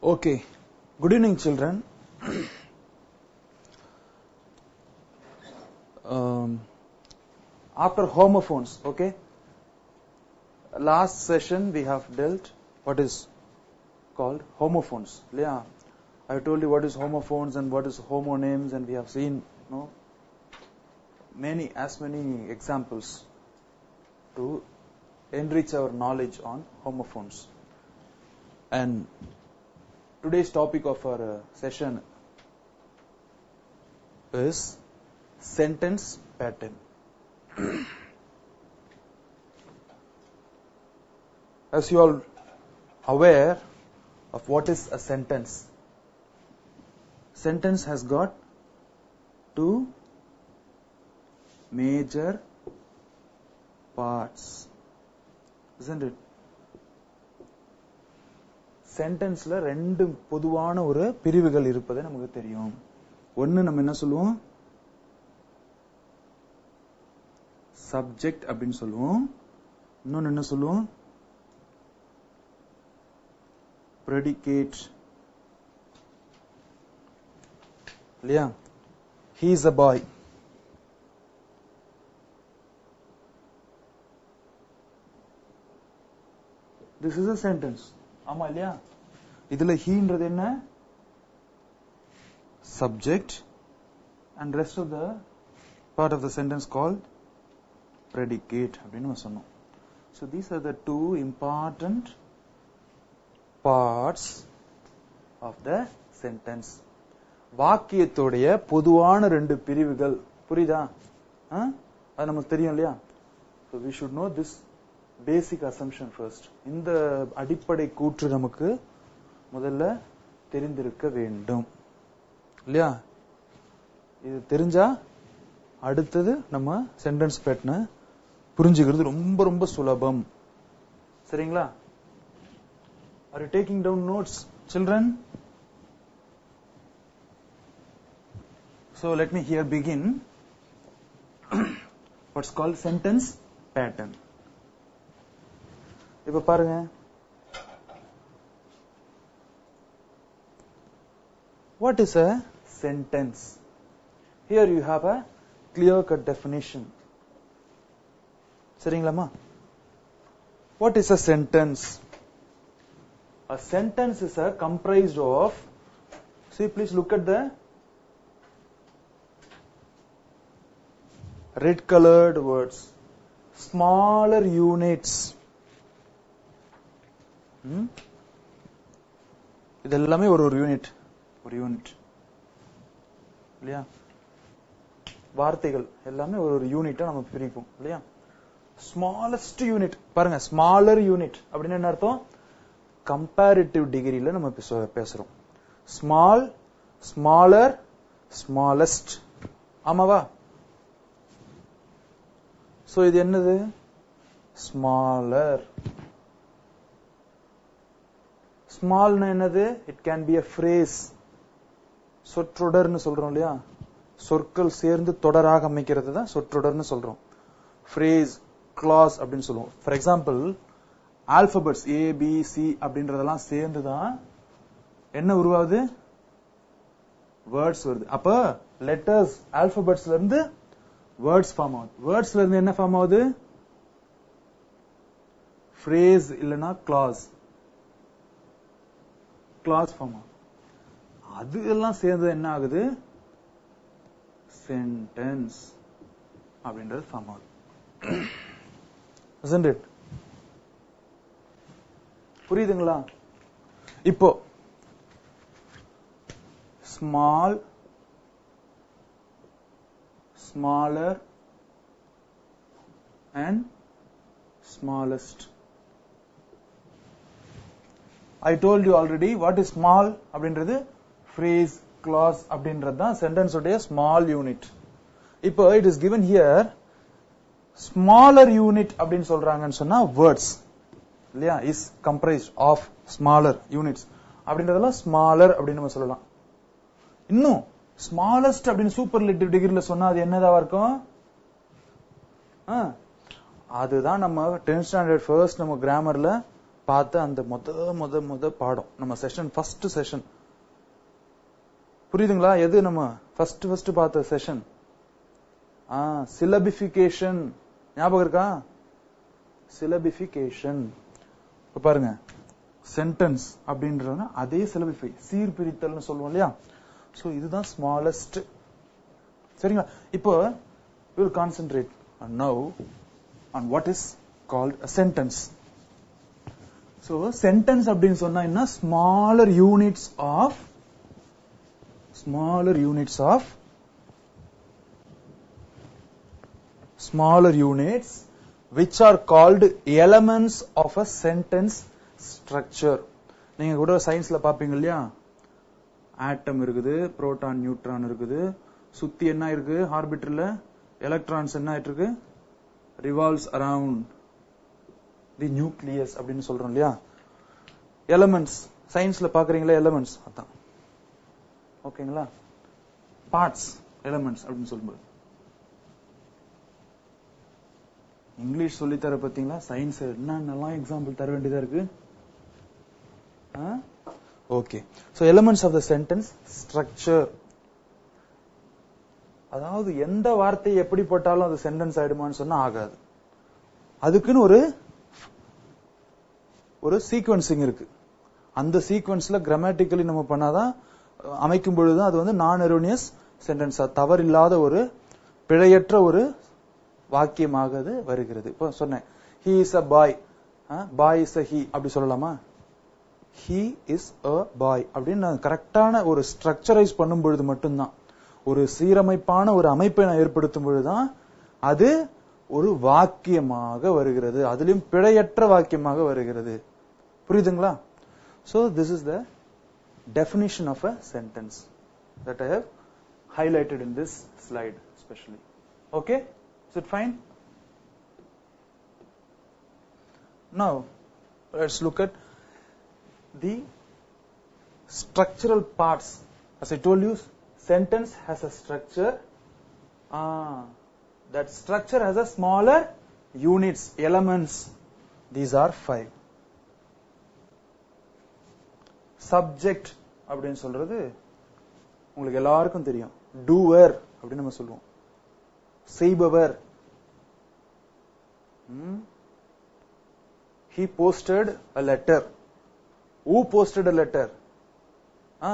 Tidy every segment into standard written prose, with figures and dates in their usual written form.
Okay. Good evening, children. After homophones, okay. Last session we have dealt what is called homophones. Yeah, I told you what is homophones and what is homonyms, and we have seen many examples to enrich our knowledge on homophones. And today's topic of our session is sentence pattern. As you all aware of what is a sentence, sentence has got two major parts, isn't it? சென்டென்ஸ்ல ரெண்டு பொதுவான ஒரு பிரிவுகள் இருப்பது நமக்கு தெரியும். ஒன்னு நம்ம என்ன சொல்லுவோம், சப்ஜெக்ட் அப்படின்னு சொல்லுவோம். இன்னொன்னு என்ன சொல்லுவோம், predicate. இல்லையா? He is a boy. This is a sentence. ஆமா இல்லையா? இதுல ஹீன்றது என்ன, subject, and rest of the part of the sentence called predicate அப்படின்னு சொன்னோம். So these are the two important parts of the sentence. வாக்கியத்துடைய பொதுவான ரெண்டு பிரிவுகள். புரியுதா? அது நமக்கு தெரியும் இல்லையா? So we should know this basic assumption first. இந்த அடிப்படை கூற்று நமக்கு முதல்ல தெரிந்திருக்க வேண்டும் இல்லையா? இது தெரிஞ்சா அடுத்தது நம்ம சென்டென்ஸ் பேட்டர்னை புரிஞ்சுக்கிறது ரொம்ப ரொம்ப சுலபம். சரிங்களா? Are you taking down notes, children? So let me here begin what's called sentence pattern. இப்ப பாருங்க, what is a sentence? Here you have a clear cut definition. சரிங்களாமா? What is a sentence? A sentence is a comprised of, see, please look at the red colored words, smaller units. இது எல்லாமே ஒரு unit இல்லையா? வார்த்தைகள் எல்லாமே ஒரு யூனிட்டா நம்ம பிரிப்போம் இல்லையா? ஸ்மாலஸ்ட் யூனிட் பாருங்க, ஸ்மாலர் யூனிட் அப்படின்னு என்ன அர்த்தம்? கம்பேரிட்டிவ் டிகிரியில நம்ம பேசுறோம். Small, smaller, smallest. ஆமாவா? சோ இது என்னது? ஸ்மாலர். ஸ்மால்னா என்னது? It can be a phrase. சொற்றொடர்னு சொல்றோம் இல்லையா? சொற்கள் சேர்ந்து தொடராக அமைக்கிறது தான் சொற்றொடர்னு சொல்றோம். phrase, clause அப்படின்னு சொல்லுவோம். For example, alphabets A B C அப்படின்றதெல்லாம் சேர்ந்துதான் என்ன உருவாகுது? வேர்ட்ஸ் வருது. அப்ப லெட்டர்ஸ் ஆல்பபெட்ஸ்ல இருந்து வேர்ட்ஸ் ஃபார்ம் ஆகுது. வேர்ட்ஸ்ல இருந்து என்ன ஃபார்ம் ஆகுது? phrase இல்லனா clause. கிளாஸ் ஃபார்ம் ஆகும். அது எல்லாம் சேர்ந்து என்ன ஆகுது? சென்டென்ஸ் அப்படின்றது ஃபார்ம் ஆகுது. Isn't it? புரியுதுங்களா? இப்போ small, smaller and smallest. I told you already what is small அப்படின்றது phrase, clause அப்படின்றது தான் சென்டென்ஸ் உடைய ஸ்மால் யூனிட். இப்போ it is given here smaller unit அப்படின்னு சொல்றாங்கன்னு சொன்னா words இல்லையா, is comprised of smaller units அப்படின்றதெல்லாம் smaller அப்படின்னு நம்ம சொல்லலாம். இன்னும் smallest அப்படின்னு சூப்பர்லேட்டிவ் டிகிரில சொன்னா அது என்னதா இருக்கும்? அதுதான் நம்ம 10th ஸ்டாண்டர்ட் ஃபர்ஸ்ட் நம்ம கிராமர்ல பார்த்த அந்த முத பாடம் நம்ம செஷன் ஃபர்ஸ்ட் செஷன் புரியுதுங்களா? எது நம்ம ஃபர்ஸ்ட் பார்த்த செஷன்? சிலபிஃபிகேஷன் ஞாபகம் இருக்கா? சிலபிஃபிகேஷன். இப்ப பாருங்க, சென்டென்ஸ் அப்படின்றதுனா அதே சிலபிஃபை, சீர்பிரித்தல்னு சொல்லுவோம் இல்லையா? சோ இதுதான் ஸ்மாலஸ்ட். சரிங்களா? இப்போ we will concentrate now on what is called a sentence. So sentence அப்படின்னு சொன்னா என்ன? smaller units which are called elements of a sentence structure. நீங்க கூட சயின்ஸ்ல பாப்பீங்க இல்லையா? ஆட்டம் இருக்குது, புரோட்டான் நியூட்ரான் இருக்குது, சுத்தி என்ன இருக்கு ஆர்பிட்டர்ல? எலக்ட்ரான்ஸ் என்ன ஆயிட்டு இருக்கு? ரிவால்வ்ஸ் அரவுண்ட் தி நியூக்ளியஸ் அப்படின்னு சொல்றோம் இல்லையா? எலிமெண்ட்ஸ் சயின்ஸ்ல பாக்குறீங்களா? எலிமெண்ட்ஸ் அதான். ஓகேங்களா? பார்ட்ஸ் எலிமெண்ட்ஸ் அப்படின்னு சொல்லும்போது இங்கிலீஷ் சொல்லி தர பாத்தீங்களா? சயின்ஸ் என்னென்னலாம் எக்ஸாம்பிள் தர வேண்டியதா இருக்கு. Okay. So elements of the sentence structure. அதாவது எந்த வார்த்தையை எப்படி போட்டாலும் அது சென்டென்ஸ் ஆயிடுமான்னு சொன்னா ஆகாது. அதுக்குன்னு ஒரு சீக்வன்சிங் இருக்கு. அந்த சீக்வன்ஸ்ல கிராமட்டிக்கலி நம்ம பண்ணாதான், அமைக்கும் பொழுதுதான் அது வந்து நான் எரோனியஸ் சென்டென்ஸா, தவறில்லாத ஒரு பிழையற்ற ஒரு வாக்கியமாக அது வருகிறது. இப்போ சொன்னேன், he is a boy, boy is a he அப்படி சொல்லலாமா? he is a boy அப்படின்னு கரெக்டான ஒரு ஸ்ட்ரக்சரைஸ் பண்ணும் பொழுது மட்டும்தான், ஒரு சீரமைப்பான ஒரு அமைப்பை நான் ஏற்படுத்தும் பொழுதுதான் அது ஒரு வாக்கியமாக வருகிறது, அதிலும் பிழையற்ற வாக்கியமாக வருகிறது. புரியுதுங்களா? So this is the definition of a sentence that I have highlighted in this slide especially. Okay? Is it fine? Now let's look at the structural parts. As I told you, sentence has a structure. That structure has a smaller units, elements. These are 5. Subject அப்படின்னு சொல்றது உங்களுக்கு எல்லாருக்கும் தெரியும். doer அப்படின்னு நம்ம சொல்லுவோம். செய்பவர். He posted a letter. Who posted a letter?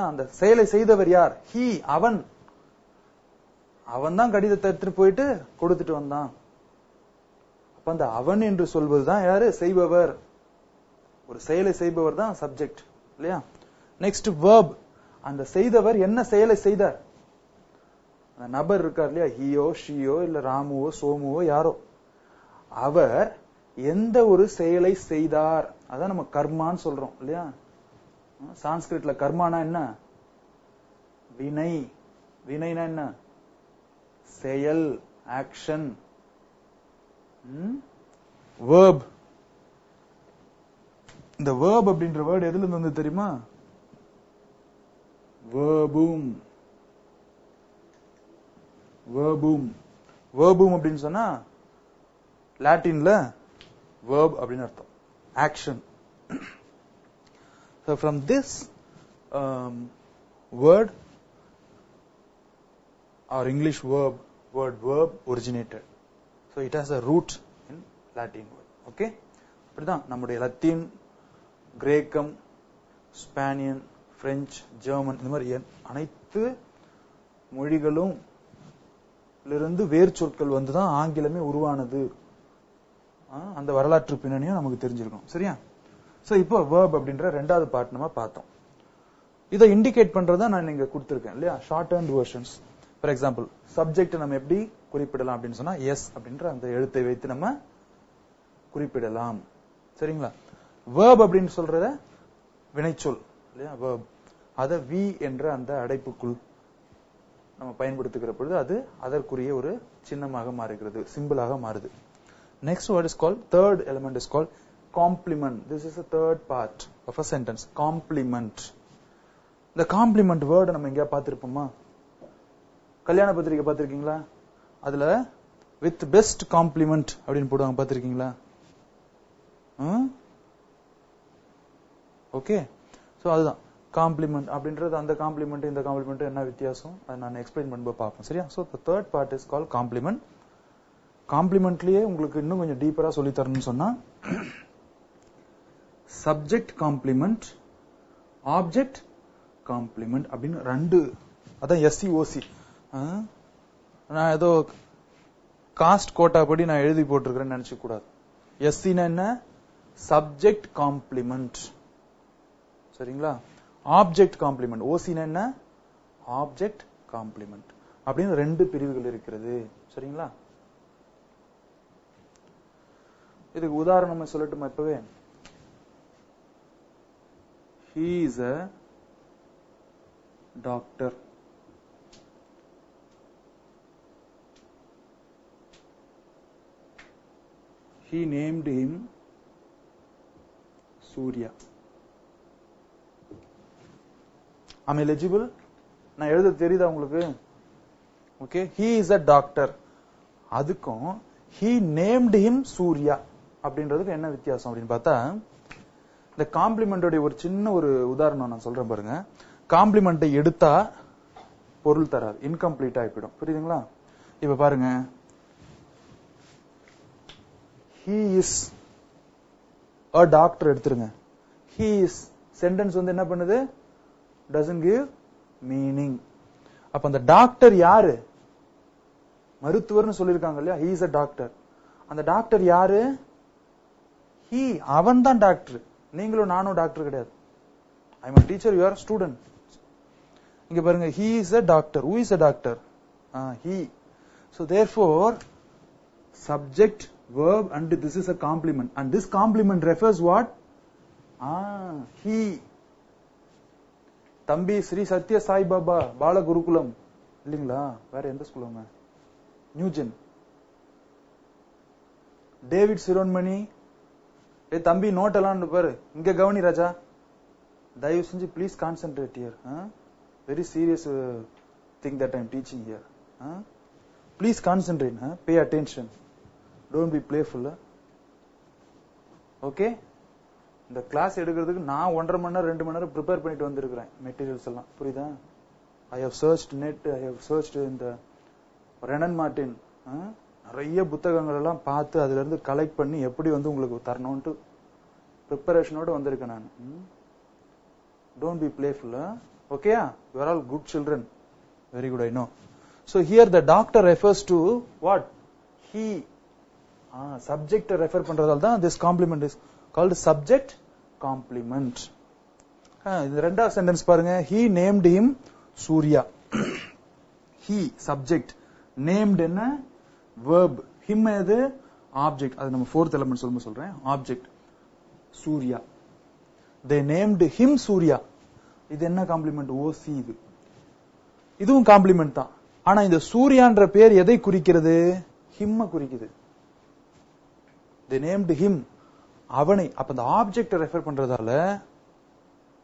அந்த செயலை செய்தவர் யார்? he, அவன். அவன் தான் கடிதத்தை எடுத்துட்டு போயிட்டு கொடுத்துட்டு வந்தான். அப்ப அந்த அவன் என்று சொல்வதுதான் யாரு? செய்பவர். ஒரு செயலை செய்பவர் தான் சப்ஜெக்ட் இல்லையா? Next verb. அந்த செய்தவர் என்ன செயலை செய்தார்? அந்த நபர் இருக்கார் இல்லையா? ஹீயோ ஷீயோ இல்ல ராமுவோ சோமுவோ யாரோ, அவர் எந்த ஒரு செயலை செய்தார், அதான் நம்ம கர்மான்னு சொல்றோம் இல்லையா? சான்ஸ்கிரிட்ல கர்மானா என்ன? வினை. வினைனா என்ன? செயல், ஆக்ஷன். verb. இந்த verb அப்படின்ற வேர்ட் எதுல இருந்து வந்து தெரியுமா? verbum. verbum. verbum அப்படின்னு சொன்னா லாட்டின்ல verb அப்படின்னு அர்த்தம், action. So from this word, our English word verb originated. So it has a root in Latin word. Okay? அப்படிதான் நம்முடைய லத்தீன், கிரேக்கம், ஸ்பானியன், பிரெஞ்சு, ஜெர்மன் இந்த மாதிரி அனைத்து மொழிகளும் இருந்து வேர் சொற்கள் வந்துதான் ஆங்கிலமே உருவானது. அந்த வரலாற்று பின்னணியும் நமக்கு தெரிஞ்சிருக்கும். சரியா? சோ இப்போ verb அப்படின்ற ரெண்டாவது பார்ட் நம்ம பார்த்தோம். இதை இண்டிகேட் பண்றதா நான் இங்க கொடுத்திருக்கேன் இல்லையா? Short hand versions. For example, subject நம்ம எப்படி குறிப்பிடலாம் அப்படின்னு சொன்னா எஸ் அப்படின்ற அந்த எழுத்தை வைத்து நம்ம குறிப்பிடலாம். சரிங்களா? verb அப்படின்னு சொல்றத வினைச்சொல் இல்லையா? verb. அத வி என்ற அந்த அடைப்புக்குள் நம்ம பயன்படுத்துகிற பொழுது அது அதற்குரிய ஒரு சின்னமாக மாறுகிறது, சிம்பிளாக மாறுது. Next word is called, third element is called complement. This is the third part of a sentence. Complement. The complement word நம்ம எங்கயா பார்த்திருப்போமா? கல்யாண பத்திரிக்கை பார்த்திருக்கீங்களா? அதுல with best compliment அப்படின்னு போடுவாங்க, பார்த்திருக்கீங்களா? ஓகே, சோ அதுதான் காம்ப்ளிமெண்ட் அப்படின்றது. அந்த காம்ப்ளிமெண்ட் இந்த காம்ப்ளிமெண்ட் என்ன வித்தியாசம் அதை நான் எக்ஸ்பிளைன் பண்ணும்போது பார்ப்போம். சரியா? So the third part is called complement. காம்ப்ளிமெண்ட்லயே உங்களுக்கு இன்னும் கொஞ்சம் டீப்பரா சொல்லி தரணும்னு சொன்னா சப்ஜெக்ட் காம்ப்ளிமெண்ட், ஆப்ஜெக்ட் காம்ப்ளிமெண்ட் அப்படின்னு ரெண்டு, அதான் எஸ்சிஓசி. நான் ஏதோ காஸ்ட் கோட்டா படி நான் எழுதி போட்டிருக்கிறேன்னு நினைச்சு கூடாது. எஸ்சினா என்ன? Subject complement. சரிங்களா? Object complement. ஓசினா என்ன? ஆப்ஜெக்ட் காம்ப்ளிமெண்ட் அப்படின்னு ரெண்டு பிரிவுகள் இருக்கிறது. சரிங்களா? இதுக்கு உதாரணம் சொல்லட்டுமா இப்பவே? He is a doctor. He named him Surya. I'm eligible? நான் எழுத தெரியுதா உங்களுக்கு? Okay, he is a doctor. அதுக்கும் he named him Surya அப்படின்றதுக்கு என்ன வித்தியாசம் அப்படின்னு பார்த்தா, இந்த காம்ப்ளிமெண்டோட ஒரு சின்ன ஒரு உதாரணம் நான் சொல்றேன் பாருங்க. காம்ப்ளிமெண்டை எடுத்தா பொருள் தராது, இன்கம்ப்ளீட் ஆகிடும். புரியுதுங்களா? இப்ப பாருங்க, he is a doctor எடுத்துருங்க. he is சென்டென்ஸ் வந்து என்ன பண்ணுது? doesn't give meaning. அப்ப அந்த டாக்டர் யாரு? மருத்துவர்னு சொல்லிருக்காங்க இல்லையா? he is a doctor. அந்த டாக்டர் யாரு? he, அவன் தான் டாக்டர். நீங்களும் நானும் டாக்டர் கிடையாது. I am a teacher, you are a student. இங்க பாருங்க, he is a doctor. Who is a doctor? He. So therefore subject, verb, and this is a complement, and this complement refers what? He. தம்பி ஸ்ரீ சத்ய சாய் பாபா பால குருகுலம் இல்லீங்களா? வேற எந்த ஸ்கூலுங்க? Newgen. David Shiromani, தம்பி note எல்லாம் பாரு, இங்க கவனி ராஜா, தயவு செஞ்சு please concentrate here. Very serious thing that I am teaching here. Please concentrate, pay attention, don't be playful. Okay, இந்த கிளாஸ் எடுக்கிறதுக்கு நான் 1.5 மணி நேரம் 2 மணி நேரம் ப்ரிப்பேர் பண்ணிட்டு வந்திருக்கிறேன் மெட்டீரியல்ஸ் எல்லாம். புரியுதா? I have searched net, I have searched இந்த ரெனன் மார்டின், நிறைய புத்தகங்கள் எல்லாம் பார்த்து அதுல இருந்து கலெக்ட் பண்ணி எப்படி வந்து உங்களுக்கு தரணும்ட்டு ப்ரிப்பரேஷனோட வந்திருக்கேன் நான். Don't be playful. ஓகேயா? You are all good children. Very good, I know. So here the doctor refers to what? He. Subject refer பண்றதால தான் this complement is called subject complement. இந்த ரெண்டாவது சென்டென்ஸ் பாருங்க, he named him Surya. he subject, named என்ன? verb, him எது? object. அது நம்ம fourth element சொல்றேன். object Surya. they named him Surya. இது என்ன காம்ப்ளிமெண்ட்? OC. இதுவும் காம்ப்ளிமெண்ட் தான். ஆனா இந்த சூர்யான்ற பேர் எதை குறிக்கிறது? ஹிம்ம குறிக்குது. they named him, அவனை. அப்ப அந்த ஆப்ஜெக்ட் ரெஃபர் பண்றதால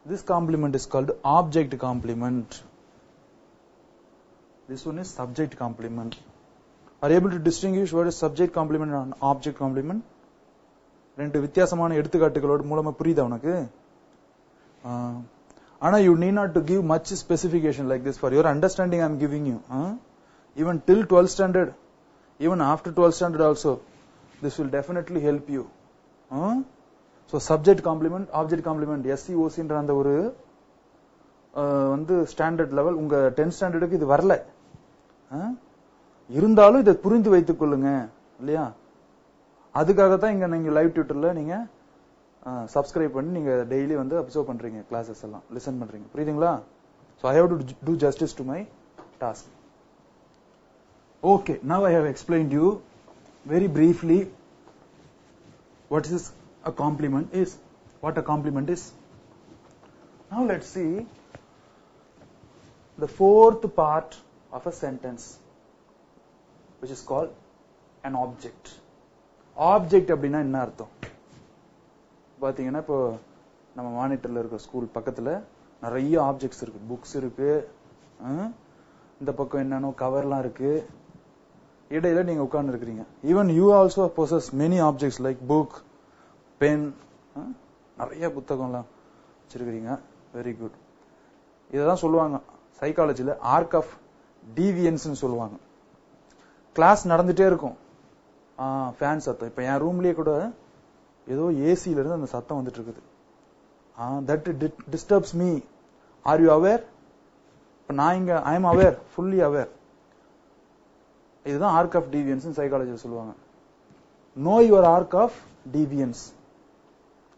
this complement is called object complement. This one is subject complement. Are you able to distinguish what is subject complement and object complement? ரெண்டு வித்தியாசமான எடுத்துக்காட்டுகளோட மூலமா புரியுதா உனக்கு? ஆனா you need not to give much specification like this. For your understanding I am giving you. Even till 12th standard, even after 12th standard also, this will definitely help you. So subject complement, object complement, SCOC ன்ற அந்த ஒரு வந்து standard level உங்க 10th ஸ்டாண்டர்டுக்கு இது வரல. இருந்தாலும் இதை புரிந்து வைத்துக் கொள்ளுங்க இல்லையா? அதுக்காக தான் இங்க நீங்க லைவ் டியூட்டர்ல நீங்க சப்ஸ்கிரைப் பண்ணி நீங்க டெய்லி வந்து அப்சர்வ் பண்றீங்க, கிளாஸஸ் எல்லாம் லிசன் பண்றீங்க. புரியுதுங்களா? So I have to do justice to my task. Okay, now I have explained you very briefly what is a complement is, what a complement is. Now let's see the fourth part of a sentence, which is called an object. Object அப்படின்னா என்ன அர்த்தம்? பாத்தீங்கன்னா இப்போ நம்ம மானிட்டர்ல இருக்க school பக்கத்துல நிறைய objects இருக்கு. புக்ஸ் இருக்கு, இந்த பக்கம் என்னன்னோ கவர்லாம் இருக்கு, இடையில நீங்க உட்கார்ந்து இருக்கிறீங்க. Even you also possess many objects like book, pen, நிறைய புத்தகம்லாம் வச்சிருக்கீங்க, வெரி குட். இததான் சொல்லுவாங்க சைக்காலஜில ஆர்க் ஆஃப் டீவியன்ஸ் சொல்லுவாங்க. கிளாஸ் நடந்துட்டே இருக்கும், ஃபேன் சத்தம். இப்ப என் ரூம்லயே கூட ஏதோ ஏசில இருந்து அந்த சத்தம் வந்துட்டு இருக்குது. That disturbs me. Are you aware? இப்ப நான் இங்க I am aware, fully aware. இதுதான் ஆர்க் ஆஃப் டீவியன்ஸ் சைக்காலஜில சொல்லுவாங்க. Know your arc of deviance.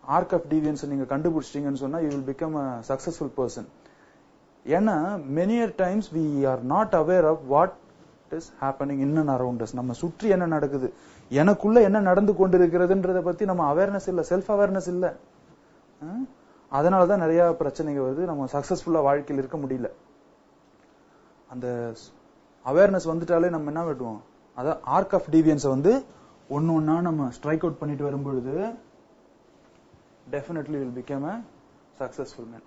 Arc of deviance நீங்க கண்டுபிடிச்சிட்டீங்கன்னு சொன்னா you will become a successful person. ஏன்னா many times we are not aware of what is happening in and around us. நம்ம சுற்றி என்ன நடக்குது, எனக்குள்ள என்ன நடந்து கொண்டிருக்கிறதுன்றத பத்தி நம்ம அவேர்னஸ் இல்ல, செல்ஃப் அவேர்னஸ் இல்ல. அதனாலதான் நிறைய பிரச்சனைகள் வருது, நம்ம சக்சஸ்ஃபுல்லா வாழ்க்கையில் இருக்க முடியல. அந்த அவேர்னஸ் வந்துட்டாலே நம்ம என்ன விடுவோம், அதான் ஆர்க் ஆஃப் டீவியன்ஸை வந்து ஒன்னு ஒன்னா நம்ம ஸ்ட்ரைக் அவுட் பண்ணிட்டு வரும்பொழுது definitely will become a successful man.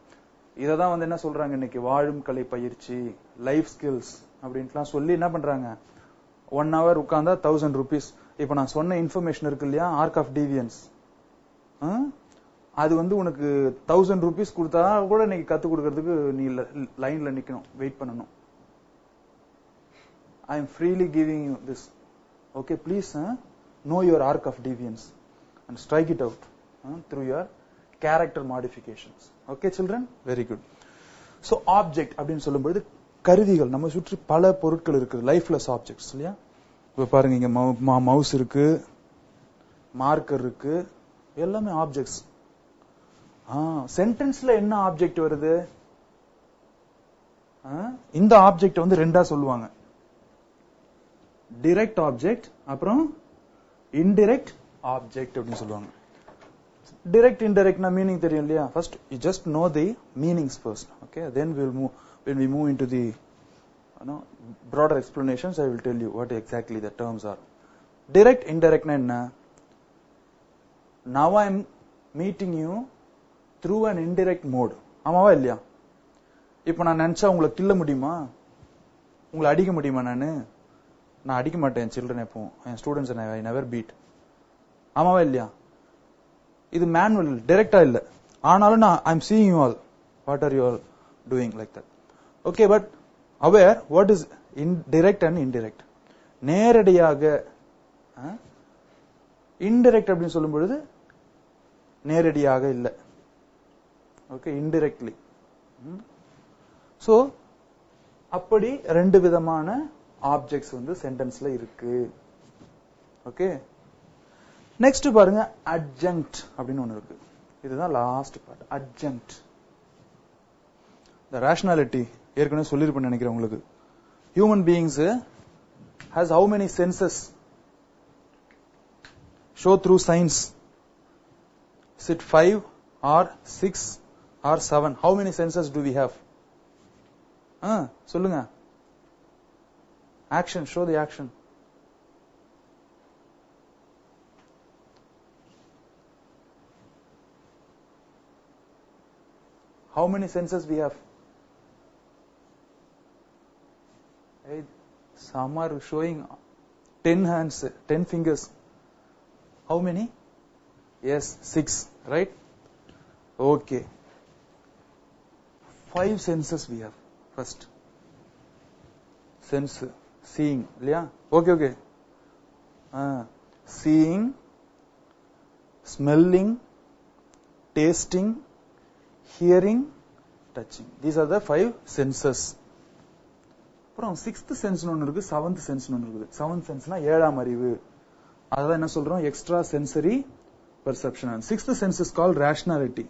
இததான் வந்து என்ன சொல்றாங்க இன்னைக்கு, வாழும் கலை பயிற்சி, லைஃப் ஸ்கில்ஸ் அப்படின்ட்டுலாம் சொல்லி என்ன பண்றாங்க, 1 hour உட்கார்ந்தா 1000 rupees. இப்ப நான் சொன்ன இன்ஃபர்மேஷன் இருக்கு இல்லையா, ஆர்க் ஆஃப் டீவியன்ஸ், அது வந்து உனக்கு 1000 rupees கொடுத்தா கூட இன்னைக்கு கத்து கொடுக்கறதுக்கு நீ லைன்ல நிக்கணும், வெயிட் பண்ணணும். I am freely giving you this. Okay, please know your arc of deviance and strike it out through your character modifications. Okay children, very good. So object அப்படினு சொல்லும்போது கருவிகள், நம்ம சுற்றி பல பொருட்கள் இருக்கு, லைஃப்லெஸ் ஆப்ஜெக்ட்ஸ் இல்லையா. இப்ப பாருங்க, இங்க மவுஸ் இருக்கு, மார்க்கர் இருக்கு, எல்லாமே ஆப்ஜெக்ட்ஸ். சென்டென்ஸ்ல என்ன ஆப்ஜெக்ட் வருது, இந்த ஆப்ஜெக்ட் வந்து ரெண்டா சொல்லுவாங்க, direct object அப்புறம் indirect object அப்படின்னு சொல்லுவாங்க. direct indirect na meaning தெரியும் இல்லையா. first you just know the meanings first, okay, then when we move into the broader explanations I will tell you what exactly the terms are. direct indirect na enna, now I am meeting you through an indirect mode. ஆமாவா இல்லையா? இப்போ நான் நினைச்சா உங்களை கில்ல முடியுமா, உங்களை அடிக்க முடியுமா? நான் அடிக்க மாட்டேன் சில்ட்ரன், எப்போ என் ஸ்டூடெண்ட்ஸ் ஐ நெவர் பீட். ஆமாவா இல்லையா? இது மேனுவல், டைரக்டா இல்ல. ஆனாலும் நான் I am seeing you all, what are you all doing like that. Okay, but aware what is direct and indirect. நேரடியாக, இன்டைரக்ட் அப்படின்னு சொல்லும் பொழுது நேரடியாக இல்ல. Okay, indirectly. சோ அப்படி ரெண்டு விதமான ஆப்ஜெக்ட்ஸ் வந்து சென்டென்ஸ்ல இருக்கு. ஓகே, நெக்ஸ்ட் பாருங்க, அட்ஜங்க்ட் அப்படின்னு ஒண்ணு இருக்கு. இதுதான் லாஸ்ட் பார்ட், அட்ஜங்க்ட். இந்த ரேஷனாலிட்டி ஏற்கனவே சொல்லிருப்பேன் நினைக்கிறேன் உங்களுக்கு. Human beings has how many senses show through science? Is it 5 or 6 or 7? How many senses do we have? சொல்லுங்க. Action, show the action. How many senses we have? Hey, some are showing 10 hands, 10 fingers. How many? Yes, 6, right? Okay. 5 senses we have. First, sense, seeing, இல்லையா? Okay. Seeing, smelling, tasting, hearing, touching. These are the 5 senses. அப்புறம் 6th sense ஒன்னு இருக்கு, 7th sense ஒன்னு இருக்குது. 7th senseனா ஏழாம் அறிவு. அதான் என்ன சொல்றோம், extra sensory perception. 6th sense is called rationality.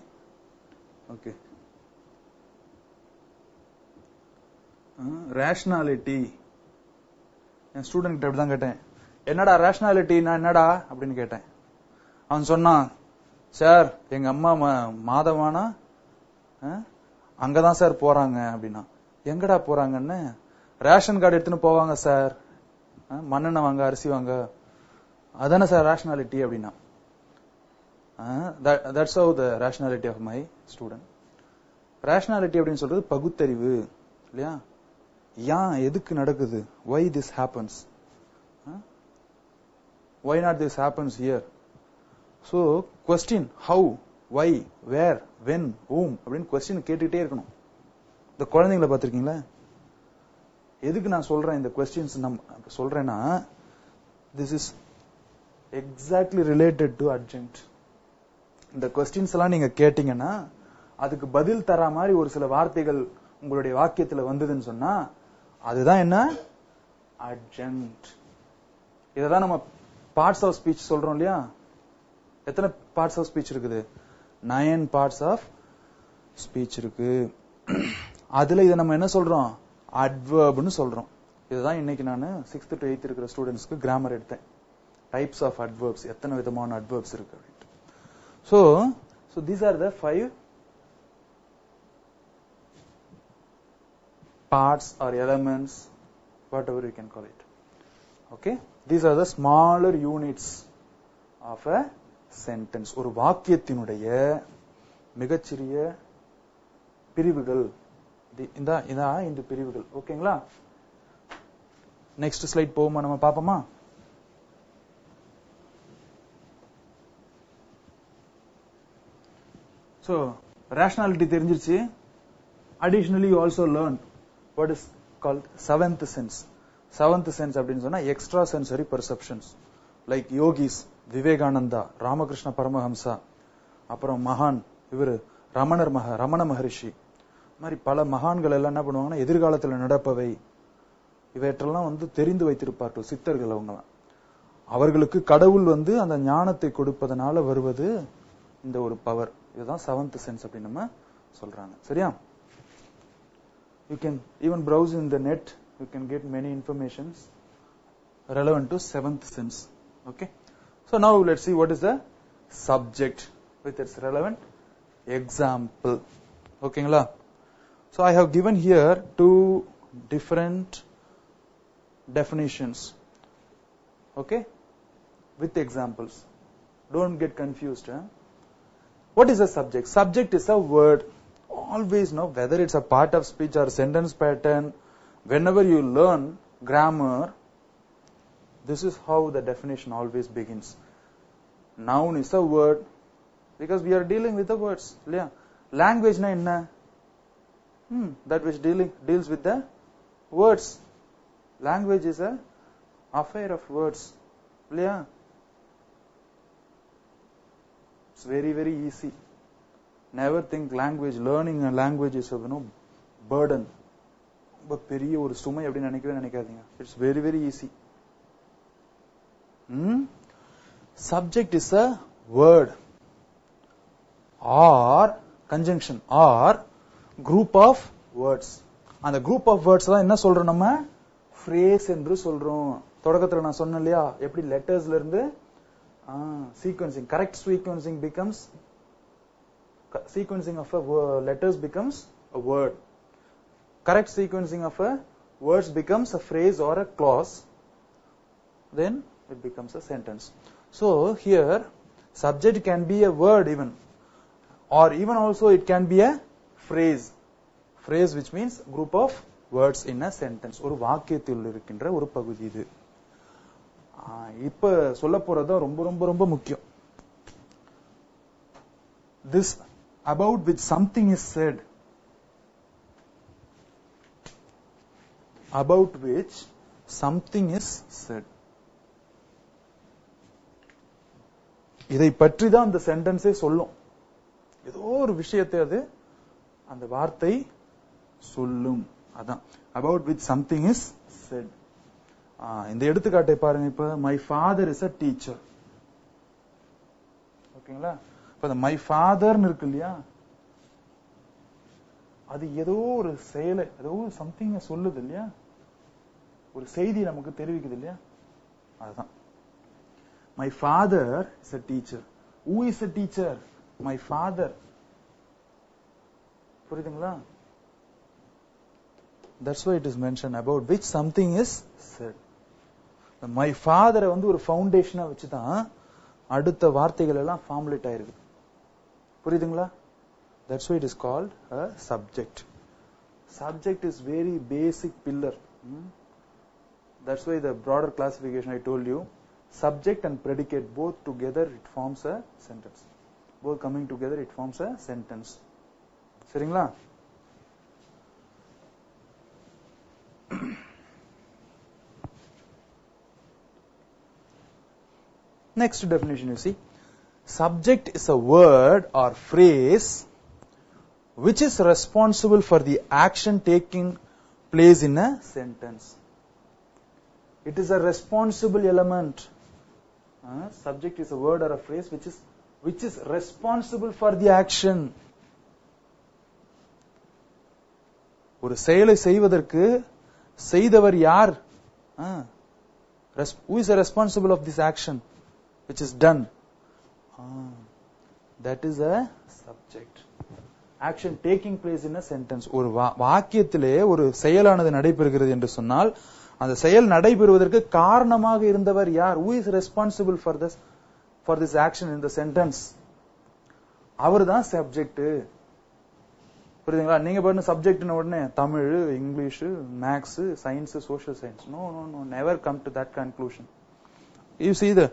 Okay. Rationality. N student கிட்ட அப்படிதான் கேட்டேன், என்னடா ரேஷனாலிட்டி, நான் என்னடா அப்படின்னு கேட்டேன். அவன் சொன்னான், சார் எங்க அம்மா மாதவானா அங்கதான் சார் போறாங்க அப்படின்னா. எங்கடா போறாங்கன்னு, ரேஷன் கார்டு எடுத்துன்னு போவாங்க சார், மண்ணெண்ணெய் வாங்க, அரிசி வாங்க, அதானே சார் ரேஷனாலிட்டி அப்படின்னா. That's how the rationality of my student. Rationality அப்படின்னு சொல்றது பகுத்தறிவு இல்லையா. ஏன் எதுக்கு நடக்குது, why this happens, why not this happens here. So question, how why, where, when, whom அப்படின்னு கொஸ்டின் கேட்டுட்டே இருக்கணும். இந்த குழந்தைங்களை பார்த்திருக்கீங்களா? எதுக்கு நான் சொல்றேன் இந்த கொஸ்டின்ஸ் நம்ம சொல்றேன்னா, this is exactly related to adjunct. இந்த கொஸ்டின்ஸ் எல்லாம் நீங்க கேட்டீங்கன்னா அதுக்கு பதில் தர மாதிரி ஒரு சில வார்த்தைகள் உங்களுடைய வாக்கியத்துல வந்ததுன்னு சொன்னா அதுதான் என்ன? adjunct. இததான் நம்ம பார்ட்ஸ் ஆஃப் ஸ்பீச் சொல்றோம் இல்லையா? எத்தனை பார்ட்ஸ் ஆஃப் ஸ்பீச் இருக்குது? 9 பார்ட்ஸ் ஆஃப் ஸ்பீச் இருக்கு. அதுல இதை நம்ம என்ன சொல்றோம்? அட்வர்ப்னு சொல்றோம். இதுதான் இன்னைக்கு நான் 6th to 8th இருக்கிற ஸ்டூடெண்ட்ஸ்க்கு கிராமர் எடுத்தேன். டைப்ஸ் ஆஃப் அட்வர்ப்ஸ், எத்தனை விதமான அட்வர்ப்ஸ் இருக்கு அப்படின்ட்டு. So these are the 5 parts or elements, whatever you can call it. Okay, these are the smaller units of a sentence. ஒரு வாக்கியத்தினுடைய மிகச்சிறிய பிரிவுகள் இந்த பிரிவுகள். ஓகேங்களா? நெக்ஸ்ட் ஸ்லைட் போவோமா? நம்ம பாப்போமா? So rationality தெரிஞ்சிருச்சு. Additionally you also learned what is called seventh sense. Seventh sense அப்படின்னு சொன்னா extra sensory perceptions like yogis, Vivekananda, Ramakrishna Paramahamsa, அப்புறம் மகான் இவரு ரமண மகரிஷி, மாதிரி பல மகான்கள் எல்லாம் என்ன பண்ணுவாங்கன்னா எதிர்காலத்தில் நடப்பவை இவற்றெல்லாம் தெரிந்து வைத்திருப்பார்கள். சித்தர்கள் அவங்கலாம். அவர்களுக்கு கடவுள் அந்த ஞானத்தை கொடுப்பதனால வருவது இந்த ஒரு பவர். இதுதான் செவன்த் சென்ஸ் அப்படின்னு நம்ம சொல்றாங்க. சரியா? You can even browse in the net. You can get many informations relevant to seventh sense. Okay. So now let's see what is the subject with its relevant example. Okay, so I have given here 2 different definitions. Okay, with examples. Don't get confused. What is a subject? Subject is a word. Always know whether it's a part of speech or sentence pattern. Whenever you learn grammar, this is how the definition always begins. Noun is a word because we are dealing with the words. Language na enna? That which deals with the words. Language is a affair of words. It's very, very easy. Never think learning a language is a burden. பெரிய ஒரு சுமை அப்படி நினைக்கவே நினைக்காதீங்க. It's very, very easy. Subject is a word or conjunction or group of words. அந்த group of words தான் என்ன சொல்றோம் நம்ம? phrase என்று சொல்றோம். தொடக்கத்துல நான் சொன்னேன் இல்லையா, எப்படி லெட்டர்ஸ்ல இருந்து sequencing, correct sequencing becomes sequencing of a letters becomes a word. Correct sequencing of a words becomes a phrase or a clause. Then it becomes a sentence. So here subject can be a word even, or even also it can be a phrase. Phrase which means group of words in a sentence. ஒரு வாக்கியத்தில் இருக்கின்ற ஒரு பகுதி இது. இப்ப சொல்ல போறது ரொம்ப ரொம்ப ரொம்ப முக்கியம். This about which something is said. About which something is said. இதை பற்றி தான் அந்த சென்டென்ஸே சொல்லும். ஏதோ ஒரு விஷயத்தை அது அந்த வார்த்தை சொல்லும். அதான் about which something is said. இந்த எடுத்துக்காட்டை பாருங்க. இப்ப my father is a teacher. ஓகேங்களா? இப்ப my father இருக்கு இல்லையா, அது ஏதோ ஒரு செயலை, ஏதோ சம்திங் சொல்லுது இல்லையா, ஒரு செய்தி நமக்கு தெரிவிக்குது இல்லையா, அதுதான் my father is a teacher. Who is a teacher? My father. புரியுதுங்களா? That's why it is mentioned about which something is said. My father ஒரு ஃபவுண்டேஷனா வச்சுதான் அடுத்த வார்த்தைகள் எல்லாம் ஃபார்முலேட் ஆயிருக்கு. புரியுதுங்களா? That's why it is called a subject. Subject is very basic pillar. That's why the broader classification I told you, subject and predicate both together it forms a sentence. both coming together it forms a sentence. சரிங்களா? Next definition you see, subject is a word or phrase which is responsible for the action taking place in a sentence. It is a responsible element. Subject is a word or a phrase which is responsible for the action. ஒரு செயலை செய்வதற்கு செய்தவர் யார்? Who is responsible of this action which is done? That is a subject. Action taking place in a sentence. ஒரு வாக்கியத்திலே ஒரு செயலானது நடைபெறுகிறது என்று சொன்னால் அந்த செயல் நடைபெறுவதற்கு காரணமாக இருந்தவர் யார்? Who is responsible for this action in the sentence? அவர்தான் சப்ஜெக்ட். புரியுதுங்களா? நீங்க பாருங்க சப்ஜெக்ட்ன உடனே Tamil, English, maths, science, social science. No, never come to that conclusion. You see the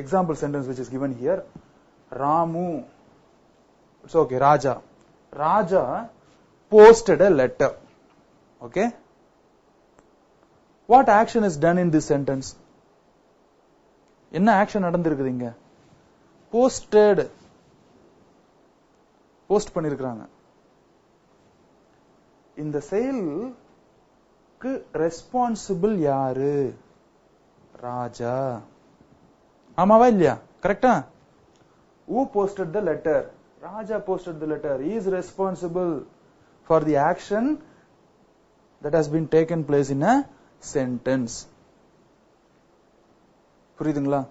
example sentence which is given here. Ramu, it's okay, Raja posted a letter. Okay? What action is done in this sentence? என்ன action நடந்திருக்குது இங்க? Posted. Post பண்ணிருக்காங்க. இந்த செயலுக்கு responsible யாரு? ராஜா. ஆமாவா இல்லையா? கரெக்டா? Who posted the letter? Raja posted the letter. He is responsible for the action that has been taken place in a sentence. புரியுதுங்களா?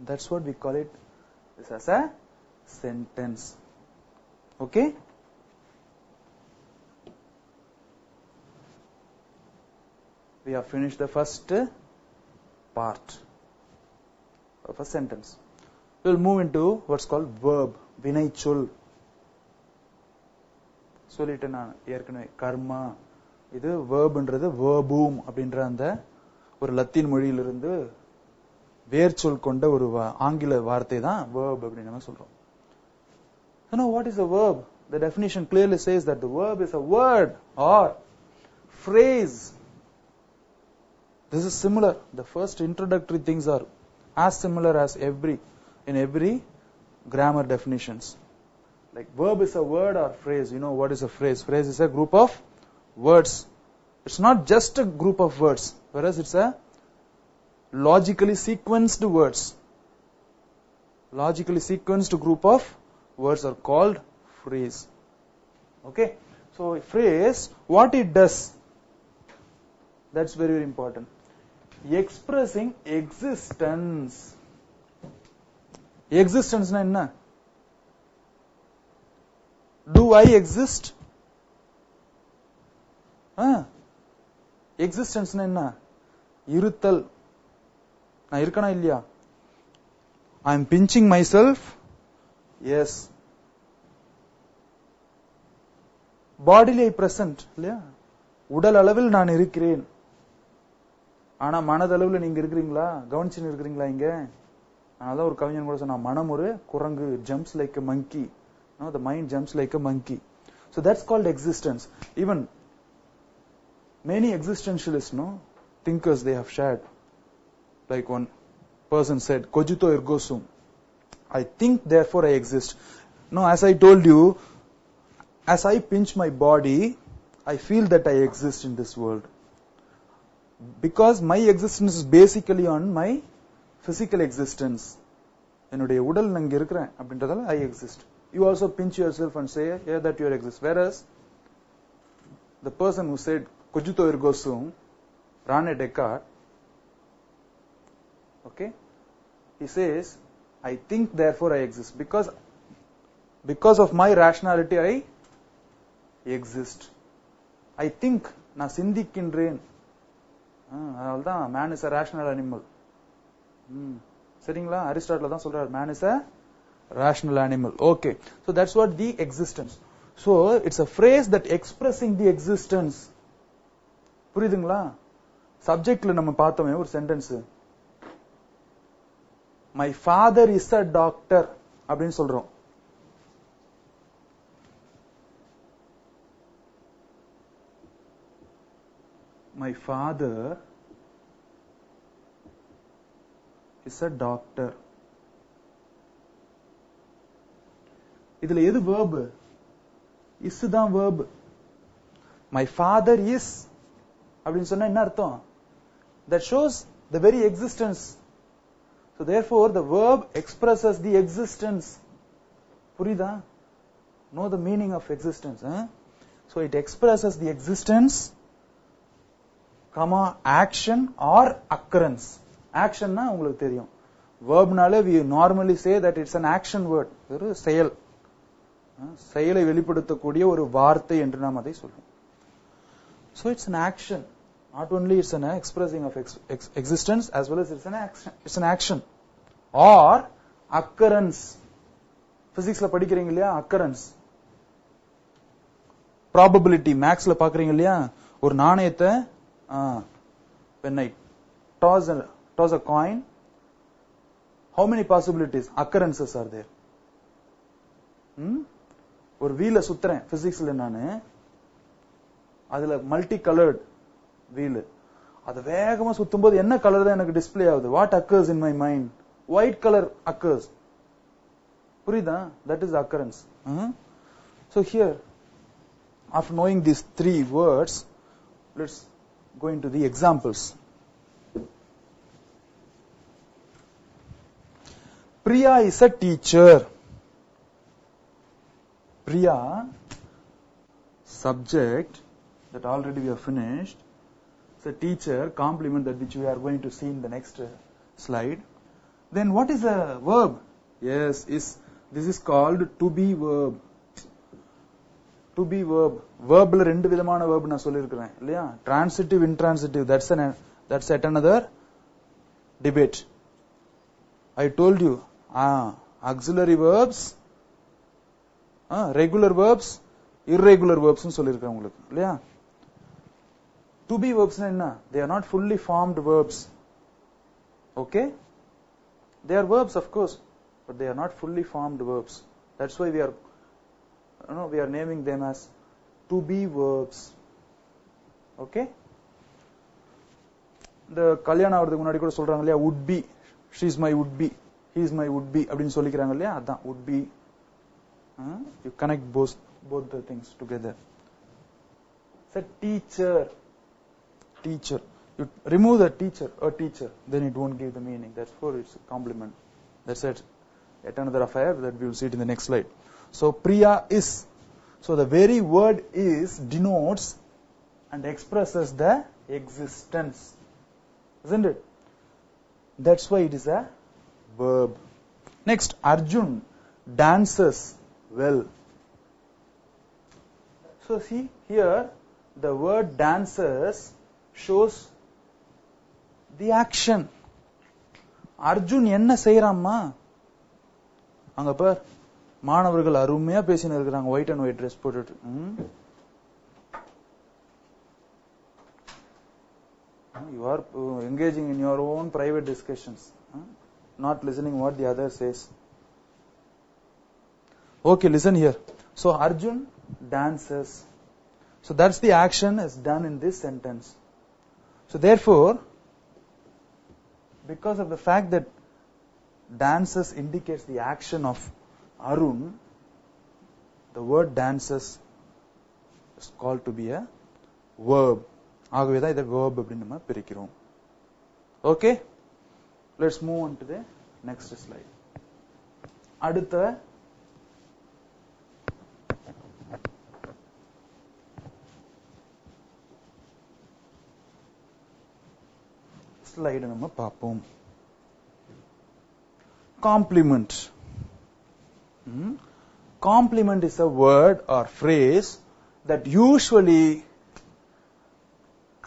That's what we call it as a sentence. Okay? We have finished the first part of a sentence. We will move into what's called verb, வினைச்சொல். சொல்லிட்டேன் நான் ஏற்கனவே, கர்மா. இது வேர்ப்ன்றது verbum அப்படின்ற அந்த ஒரு Latin மொழியிலிருந்து வேர்ச்சொல் கொண்ட ஒரு ஆங்கில வார்த்தை தான் verb அப்படின்னு நம்ம சொல்றோம். You know what is a verb? The definition clearly says that the verb is a word or phrase. This is similar. The first introductory things are as similar as in every grammar definitions. Like verb is a word or phrase. You know what is a phrase? Phrase is a group of words. It's not just a group of words, whereas it's a logically sequenced words. Logically sequenced group of words are called phrase. Okay? So phrase, what it does? That's very, very important. Expressing existence. Existence na enna? Do I exist? Existence na enna? இருத்தல். நான் இருக்கனா இல்லையா? I am pinching myself. Yes. Bodily present, இல்லையா? உடல் அளவில் நான் இருக்கிறேன். ஆனா மனதளவில் நீங்க இருக்கிறீங்களா? கவனிச்சுன்னு இருக்கிறீங்களா இங்க? அதான் ஒரு கவிஞன் கூட சொன்னா, மனம் ஒரு குரங்கு, jumps like a monkey. No, the mind jumps like a monkey. So that's called existence. Even many existentialists, thinkers, they have shared. Like one person said, cogito ergo sum. I think, therefore I exist. No, as I told you, as I pinch my body, I feel that I exist in this world. Because my existence is basically on my physical existence. என்னுடைய உடல் நான் இங்க இருக்கிறேன் அப்படின்றதால I exist. You also pinch yourself and say yeah, that you exist. Whereas the person who said cogito ergo sum, Rene Descartes, okay, he says, I think, therefore I exist. Because of my rationality, I exist. I think, நான் சிந்திக்கின்றேன். அதனால்தான் man is a rational animal. சரிங்களா? Aristotle தான் சொல்றாரு, man is a rational animal. Okay. So that's what the existence. So it's a phrase that expressing the existence. புரியுதுங்களா? சப்ஜெக்ட்ல நம்ம பார்த்தோமே ஒரு sentence. my father is a doctor அப்படின்னு சொல்றோம். My father is a doctor. இதுல எது verb? is தான் verb. My father is அப்படின்னு சொன்னா என்ன அர்த்தம்? That shows the very existence. So therefore the verb expresses the existence. புரியுதா? Know the meaning of existence. So it expresses the existence, comma, action or occurrence. Action na உங்களுக்கு தெரியும். Verb நாலே we normally say that it's an action word. ஒரு செயல். செயலை வெளிப்படுத்தக்கூடிய ஒரு வார்த்தை என்று நாம் அதை சொல்றோம். So it's an action. Not only it's an expressing of existence as well as it's an action. It's an action or occurrence. Physics la படிக்கிறீங்க இல்லையா? Occurrence. Probability maths la பாக்குறீங்க இல்லையா? ஒரு நாணயத்தை when I toss a coin, how many possibilities, occurrences are there? ஒரு வீல சுத்துறேன் பிசிக்ஸ்ல நானு, அதுல multi coloured wheel, அது வேகமா சுத்தும் போது என்ன கலர் தான் எனக்கு டிஸ்ப்ளே ஆகுது? What occurs in my mind? White colour occurs. புரியுதா? That is occurrence. So here, after knowing these three words, let's go into the examples. Priya is a teacher. Priya, subject that already we have finished. It's a teacher, complement that which we are going to see in the next slide. Then what is a verb? Yes, this is called to be verb. To be verb. Verbல ரெண்டு விதமான verb நான் சொல்லியிருக்கிறேன் இல்லையா? Transitive, intransitive. That's at another debate. I told you, auxiliary verbs, regular verbs, irregular verbs னு சொல்லியிருக்கேன் உங்களுக்கு இல்லையா? To be verbs என்ன? They are not fully formed verbs. Okay? They are verbs of course, but they are not fully formed verbs. That's why we are naming them as to be verbs. Okay? இந்த கல்யாணம் ஆவறதுக்கு முன்னாடி கூட சொல்றாங்க இல்லையா? would be, she is my would be, he is my would be அப்படினு சொல்லிக்கறாங்க இல்லையா? அதான் would be. You connect both the things together. It's a teacher. You remove the teacher, a teacher, then it won't give the meaning. Therefore it's a complement. That's it. Yet another affair that we will see it in the next slide. So Priya is. So the very word is denotes and expresses the existence. Isn't it? That's why it is a verb. Next, Arjun dances well. So see here, the word dances shows the action. Arjun என்ன செய்யறாம்மா? அங்க பார், மாணவர்கள் அருமையா பேசின இருக்காங்க, white and white dress போட்டுட்டு. You are engaging in your own private discussions, not listening what the other says. Okay, listen here. So Arjun dances. So that's the action is done in this sentence. So therefore, because of the fact that dances indicates the action of Arun, the word dances is called to be a verb. ஆகவே தான் இதை verb அப்படின்னு நம்ம பிரிக்கிறோம். Okay? Let's move on to the next slide. அடுத்த slide நம்ம பார்ப்போம். Complement. Complement is a word or phrase that usually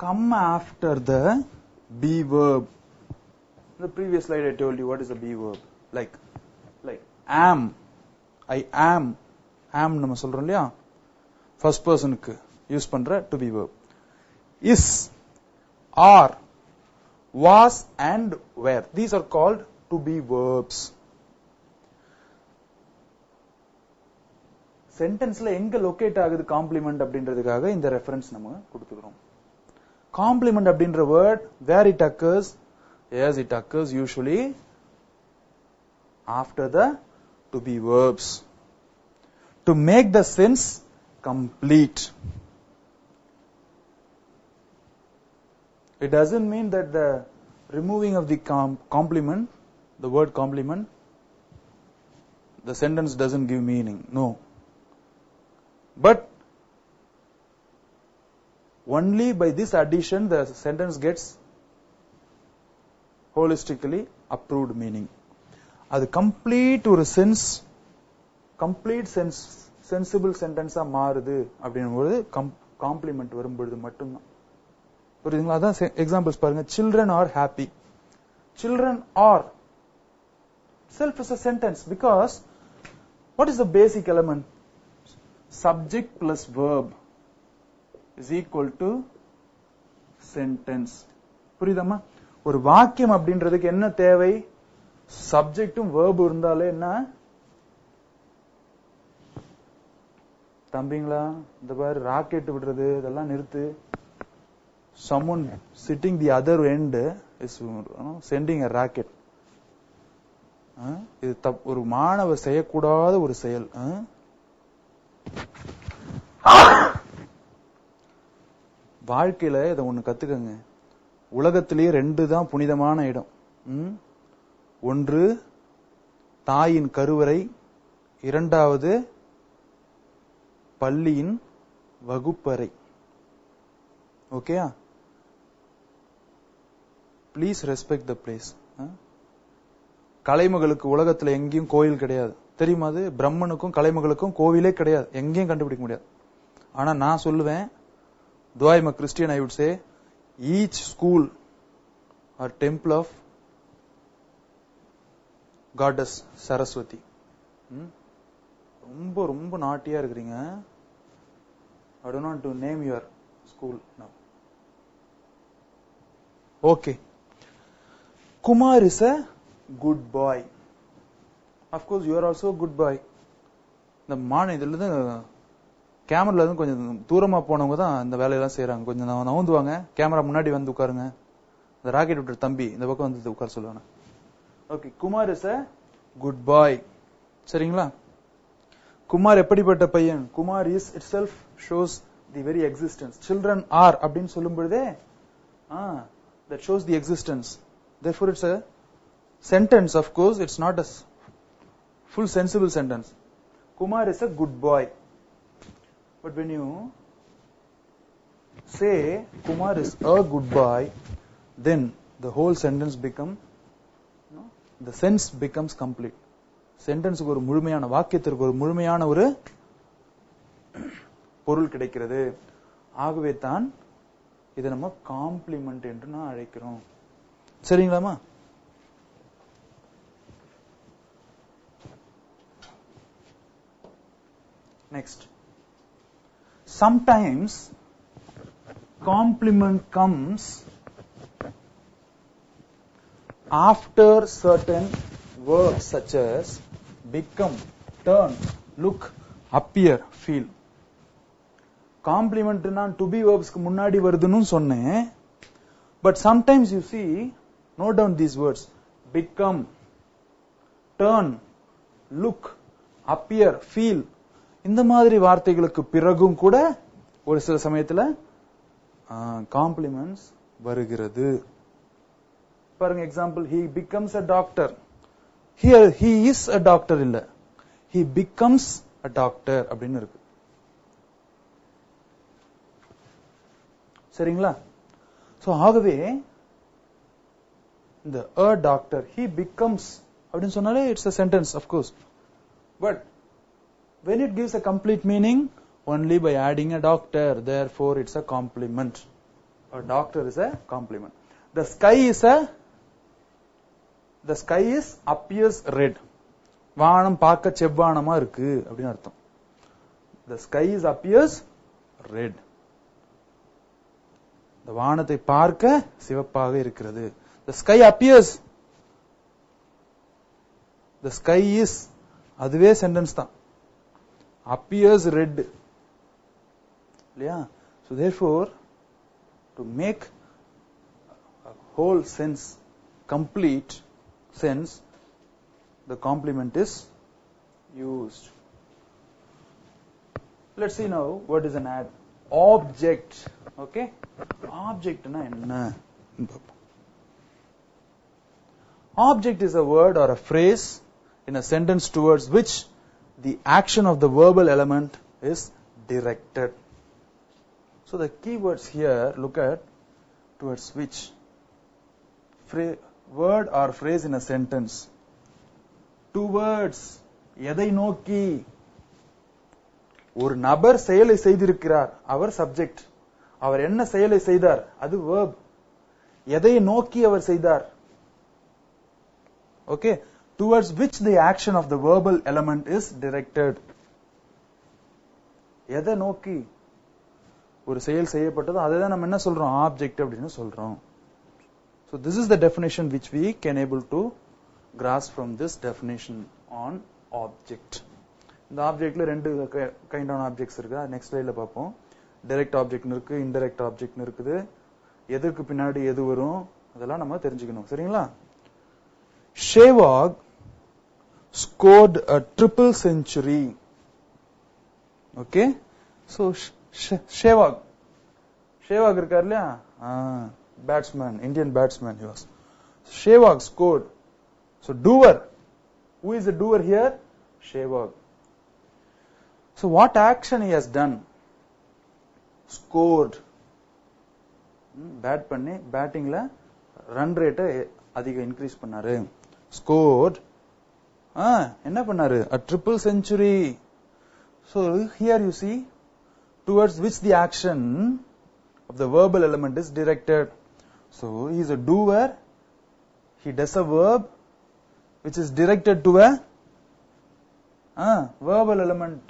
come after the be verb. In the previous slide I told you what is a be verb. Like am, I am நம்ம சொல்றோம் இல்லையா? First personக்கு use பண்ற to be verb. Is, are, was and were. These are called to be verbs. சென்டென்ஸ்ல எங்க locate ஆகுது complement அப்படின்றதுக்காக இந்த reference நம்ம கொடுத்துக்கிறோம். காம்ப்ளிமெண்ட் அப்படின்ற word where it occurs? Yes, it occurs usually after the to be verbs to make the sense complete. It doesn't mean that the removing of the complement, the word complement, the sentence doesn't give meaning. No. But only by this addition the sentence gets holistically approved meaning. அது complete ஒரு sense, complete sense, sensible sentence ஆ மாறுது அப்படிங்கும்போது complement வரும்பொழுது மட்டும்தான். புரியுதுங்களா? அதான் examples பாருங்க. children are happy. children are self is a sentence because what is the basic element? Subject plus verb is equal to sentence. புரியுதமா? ஒரு வாக்கியம் அப்படின்றதுக்கு என்ன தேவை? சப்ஜெக்டும் வேர்பும் இருந்தாலே என்ன? தம்பிங்களா, இந்த பாரு ராக்கெட் விடுறது இதெல்லாம் நிறுத்து. someone sitting the other end is sending a rocket. இது ஒரு மாணவர் செய்யக்கூடாத ஒரு செயல். வாழ்க்கையில இதை ஒண்ணு கத்துக்கங்க. உலகத்திலேயே 2 தான் புனிதமான இடம். ஒன்று தாயின் கருவறை, இரண்டாவது பள்ளியின் வகுப்பறை. ஓகேயா? Please respect the place. கலைமகளுக்கு உலகத்துல எங்கேயும் கோயில் கிடையாது. தெரியுமா? அது பிரம்மனுக்கும் கலைமகளுக்கும் கோவிலே கிடையாது, எங்கேயும் கண்டுபிடிக்க முடியாது. ஆனா நான் சொல்லுவேன், though I am a Christian, I would say each school or temple of goddess Saraswati. ரொம்ப ரொம்ப நாட்டியா இருக்கிறீங்க. I don't want to name your school now. Okay. Kumar is a good boy. Of course you are also a good boy. இந்த இதுல இருந்து கேமரால இருந்து கொஞ்சம் தூரமா போனவங்க தான் இந்த வேலையெல்லாம் செய்யறாங்க. கொஞ்சம் நவுந்துவாங்க, கேமரா முன்னாடி வந்து உட்காருங்க. இந்த ராக்கெட் விட்டுற தம்பி இந்த பக்கம் வந்து உட்கார சொல்லுவாங்க. Okay, Kumar is a good boy. சரிங்களா? குமார் எப்படிப்பட்ட பையன்? Kumar is itself shows the very existence. Children are அப்படின்னு சொல்லும் பொழுதே that shows the existence. Therefore it's a sentence. Of course it's not a full sensible sentence. Kumar is a good boy. But when you say Kumar is a good boy, then the whole sentence the sense becomes complete. Sentence ஒரு முழுமையான, வாக்கியத்திற்கு ஒரு முழுமையான ஒரு பொருள் கிடைக்கிறது. ஆகவே தான் இதை நம்ம காம்ப்ளிமெண்ட் என்று நான் அழைக்கிறோம். சரிங்களாமா? Next, sometimes complement comes after certain verbs such as become, turn, look, appear, feel. Complement நான் to be verbs க்கு முன்னாடி வருதுன்னு சொன்னேன். But sometimes you see, note down these words: become, turn, look, appear, feel. இந்த மாதிரி வார்த்தைகளுக்கு பிறகும் கூட ஒரு சில சமயத்துல காம்ப்ளிமெண்ட்ஸ் வருகிறது. பாருங்க, example, he becomes a doctor. Here he is a doctor இல்ல, he becomes a doctor அப்படின்னு இருக்கு. சரிங்களா? சோ ஆகவே இந்த a doctor, he becomes அப்படின்னு சொன்னாலே it's a sentence, of course. But when it gives a complete meaning, only by adding a doctor, therefore it's a complement. A doctor is a complement. The sky is appears red. வானம் பார்க்க செவ்வானமா இருக்கு அப்படின்னு அர்த்தம். The sky is appears red. இந்த வானத்தை பார்க்க சிவப்பாக இருக்கிறது. The sky appears the sky is, அதுவே sentence தான். Appears red. Yeah. So therefore, to make a whole sense, complete sense, the complement is used. Let's see now what is an ad. Object. Okay? Object na enna? Object is a word or a phrase in a sentence towards which the action of the verbal element is directed. So the keywords here, look at towards which. Word or phrase in a sentence. Towards. எதை நோக்கி? ஒரு நபர் செயலை செய்திருக்கிறார், அவர் subject. அவர் என்ன செயலை செய்தார்? அது verb. எதை நோக்கி அவர் செய்தார்? Okay, towards which the action of the verbal element is directed. எதை நோக்கி ஒரு செயல் செய்யப்பட்டது, அதை தான் நம்ம என்ன சொல்றோம்? ஆப்ஜெக்ட் அப்படின்னு சொல்றோம். So this is the definition which we can able to grasp from this definition on object. இந்த ஆப்ஜெக்ட்ல ரெண்டு கைண்ட் ஆன ஆப்ஜெக்ட்ஸ் இருக்கு. நெக்ஸ்ட் ஸ்லைட்ல பார்ப்போம். டைரக்ட் ஆப்ஜெக்ட் இருக்கு, இன்டைரக்ட் ஆப்ஜெக்ட் இருக்குது. எதுக்கு பின்னாடி எது வரும் அதெல்லாம் நம்ம தெரிஞ்சுக்கணும். சரிங்களா? Sehwag scored a triple century. Okay? So Sehwag இருக்கார் இல்லையா? Batsman, Indian batsman he was. Sehwag scored. So doer. Who is the doer here? Sehwag. So what action he has done? Scored. Bat பண்ணி பேட்டிங்ல run ரேட்டை அதிக increase பண்ணாரு. Scored. என்ன பண்ணாரு? A triple century. So here you see towards which the action of the verbal element is directed. So he is a doer. He does a verb which is directed to a verbal element.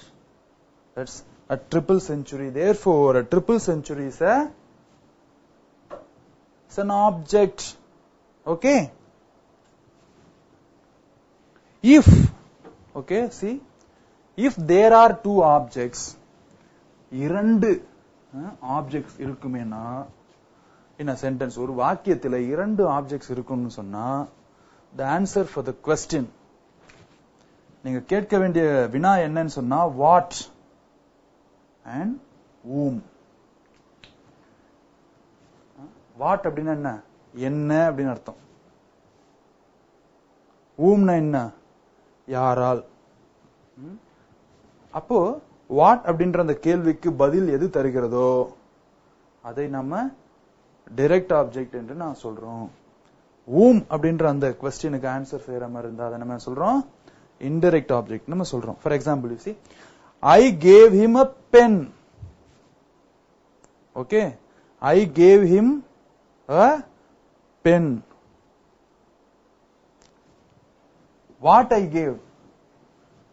That's a triple century. Therefore, a triple century is an object. Okay? If, okay, see, if there are two objects, இரண்டு objects இருக்குமேனா, in a sentence, ஒரு வாக்கியத்தில் இரண்டு objects இருக்கும்னு சொன்னா, the answer for the question, நீங்க கேட்க வேண்டிய வினா என்னன்னு சொன்னா, what and whom. What அப்படின்னா என்ன? என்ன அப்படின்னு அர்த்தம். whomனா என்ன? யாரால். அப்போ வாட் அப்படின்ற அந்த கேள்விக்கு பதில் எது தருகிறதோ அதை நம்ம டைரக்ட் ஆப்ஜெக்ட் என்று நான் சொல்றோம். whom அப்படின்ற அந்த क्वेश्चனுக்கு ஆன்சர் செய்யற மாதிரி இருந்தா அதை நம்ம சொல்றோம் இன்டைரக்ட் ஆப்ஜெக்ட் நம்ம சொல்றோம். For example, you see, I gave him a pen. Okay, I gave him a pen. What I gave?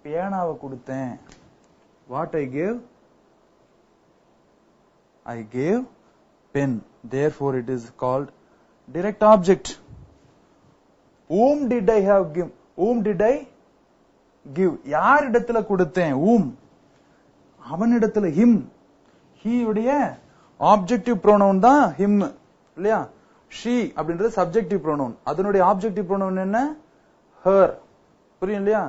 பேனாவை கொடுத்தேன். What I gave? I gave pen. Therefore it is called direct object. Whom did I have give? Whom did I give? யார் இடத்துல கொடுத்தேன்? whom. அவனிடத்துல him. he உடைய objective pronoun தான் him இல்லையா? she அப்படின்றது சப்ஜெக்டிவ் ப்ரோனவுன். அதனுடைய ஆப்ஜெக்டிவ் ப்ரோனவுன் என்ன? her. புரியும் இல்லையா?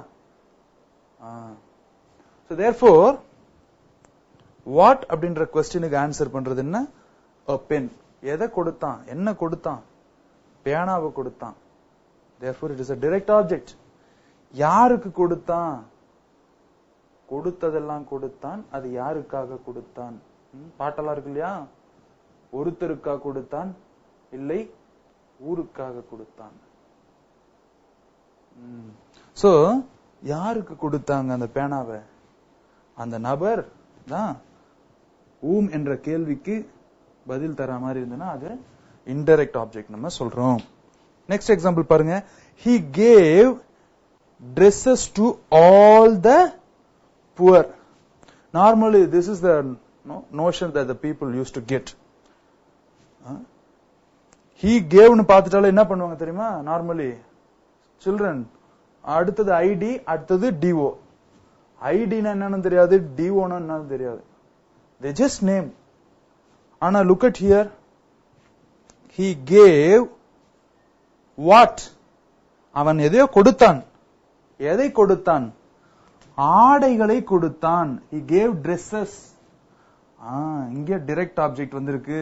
So therefore, what அப்படின்ற क्वेश्चனுக்கு ஆன்சர் பண்றது என்ன? a pen. எதை கொடுத்தான்? என்ன கொடுத்தான்? பேனாவை கொடுத்தான். Therefore it is a direct object. யாருக்கு கொடுத்தான்? கொடுத்ததெல்லாம் கொடுத்தான். அது யாருக்காக கொடுத்தான்? பாட்டெல்லாம் இருக்கு இல்லையா? ஒருத்தருக்காக கொடுத்தான், இல்லை ஊருக்காக கொடுத்தான். சோ யாருக்கு கொடுத்தாங்க அந்த பேனாவை? அந்த நபர் தான் whom என்ற கேள்விக்கு பதில் தர மாதிரி இருந்ததுன்னா அது இன்டைரக்ட் ஆப்ஜெக்ட் நம்ம சொல்றோம். நெக்ஸ்ட் எக்ஸாம்பிள் பாருங்க. He gave dresses to all the poor. Normally this is the notion that the people used to get. He gave னு பார்த்துட்டால என்ன பண்ணுவாங்க தெரியுமா? நார்மலி children அடுத்தது ஐடி, அடுத்தது டிஓ. ஐடினா என்னன்னு தெரியாது, டிஓனா என்னன்னு தெரியாது. They just name. ஆனா look at here. He gave what? அவன் எதையோ கொடுத்தான். எதை கொடுத்தான்? ஆடைகளை கொடுத்தான். He gave dresses. இங்க direct object வந்திருக்கு.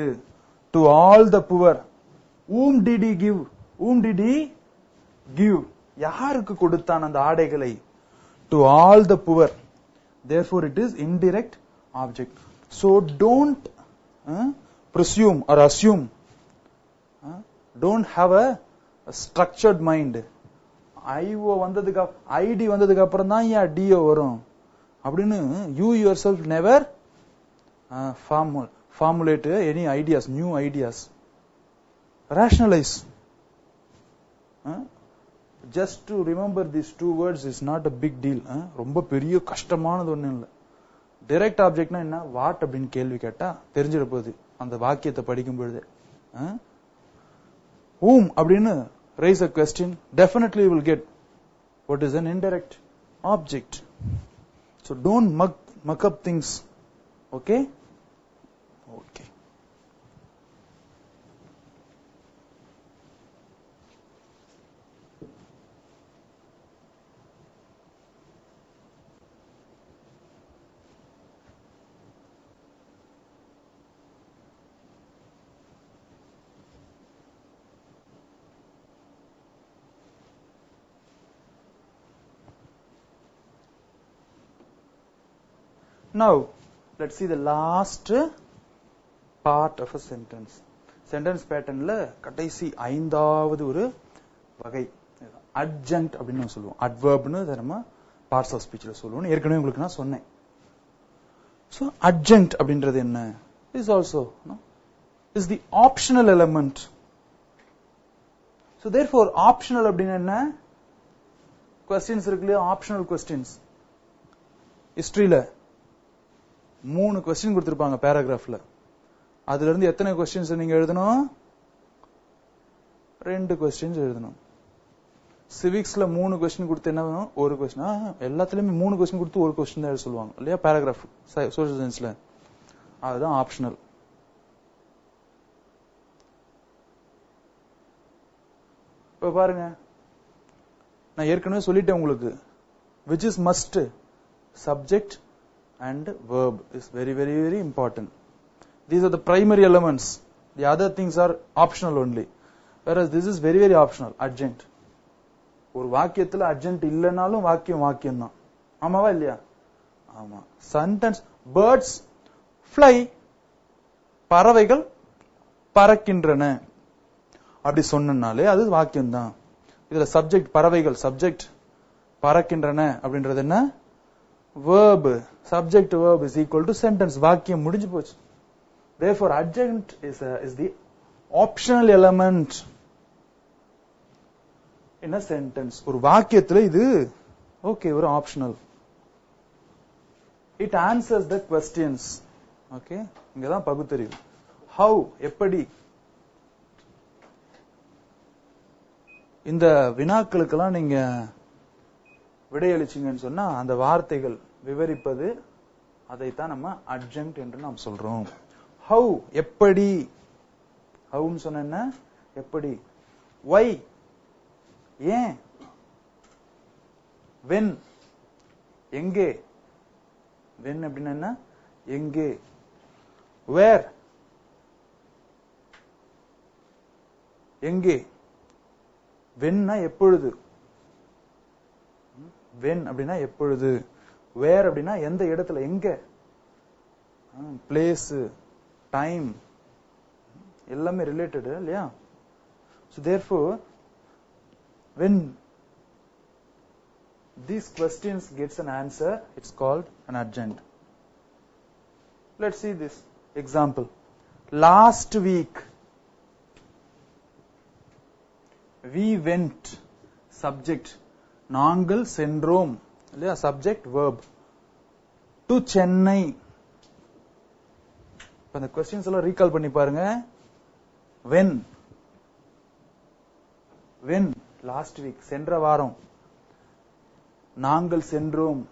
To all the poor. Whom did he give? Whom did he give? யாருக்கு கொடுத்தான் அந்த ஆடைகளை? To all the poor. Therefore it is indirect object. So don't presume or assume. Don't have a structured mind. IO வந்ததுக்கு ID வந்ததுக்கு அப்புறம் தான் ஏன் DO வரும் அப்படின்னு you yourself never formulate any ideas, new ideas. Rationalize. Just to remember these two words is not a big deal. ரொம்ப பெரிய கஷ்டமானது ஒண்ணும் இல்ல. டைரக்ட் ஆப்ஜெக்ட்னா என்ன, வாட் அப்படின்னு கேள்வி கேட்டா தெரிஞ்சிட போகுது அந்த வாக்கியத்தை படிக்கும் பொழுது. whom அப்படின்னு raise a question, definitely you will get what is an indirect object. So don't muck up things. Okay? Okay. Now, let's see the last part of a sentence. Sentence patternல கடைசி ஐந்தாவது ஒரு வகை adjunct அப்படின்னு சொல்லுவோம். adverbனு நம்ம parts of speechல சொல்லுவோம். ஏற்கனவே உங்களுக்கு நான் சொன்னேன். So adjunct அப்படின்றது என்ன? Is also is the optional element. So therefore optional அப்படின்னா என்ன? questions இருக்குல்ல, optional questions. historyல 3 கொஸ்டின் கொடுத்திருப்பாங்க பேராகிராஃப்ல. அதுல இருந்து எத்தனை கொஸ்டின்ஸ் நீங்க எழுதணும்? 2 கொஸ்டின்ஸ் எழுதணும். சிவிக்ஸ்ல 3 கொஸ்டின் கொடுத்து என்ன வேணும்? ஒரு கொஸ்டின். எல்லாத்துலயுமே 3 கொஸ்டின் கொடுத்து ஒரு கொஸ்டின் தான் எழுத சொல்லுவாங்க இல்லையா பேராகிராஃப் சோஷியல் சயின்ஸ்ல. அதுதான் ஆப்ஷனல். இப்ப பாருங்க, நான் ஏற்கனவே சொல்லிட்டேன் உங்களுக்கு. which is must? subject and verb is very, very, very important. These are the primary elements. The other things are optional only. Whereas this is very, very optional. Adjunct. ஒரு வாக்கியத்துல adjunct இல்லனாலும் வாக்கியம் தான். ஆமாவா இல்லையா? ஆமா. Sentence, birds fly. பறவைகள் பறக்கின்றன. அப்படி சொன்னனாலே அது வாக்கியம் தான். இதுல சப்ஜெக்ட் பறவைகள், சப்ஜெக்ட் பறக்கின்றன அப்படின்றது என்ன? verb. Subject verb is equal to sentence. வாக்கியம் முடிஞ்சு போச்சு. Therefore adjunct is the optional element in a sentence. ஒரு வாக்கியத்துல இது okay, ஒரு optional. It answers the questions. Okay, இங்க தான் பகுத்தறிவு. how, எப்படி. இந்த வினாக்களுக்கெல்லாம் நீங்க விடையளிச்சீங்கன்னு சொன்னா அந்த வார்த்தைகள் விவரிப்பது, அதைத்தான் நம்ம adjunct என்று நாம் சொல்றோம். how, எப்படி. howன்னு சொன்ன என்ன? எப்படி. why, ஏன். when, எங்கே. when அப்படின்னா என்ன? எங்கே. where, எங்கே. whenனா எப்பொழுது. when அப்படின்னா எப்பொழுது. where அப்படின்னா எந்த இடத்துல, எங்க. place, time, எல்லாமே ரிலேட்டட் இல்லையா? so therefore when these questions gets an answer, it's called an adjunct. Let's see this example. last week we went. subject, நாங்கள் சென்றோம் இல்லையா? subject verb. to Chennai. இப்ப அந்த questions எல்லாம் ரீகால் பண்ணி பாருங்க. when last week, சென்ற வாரம். நாங்கள் சென்றோம்.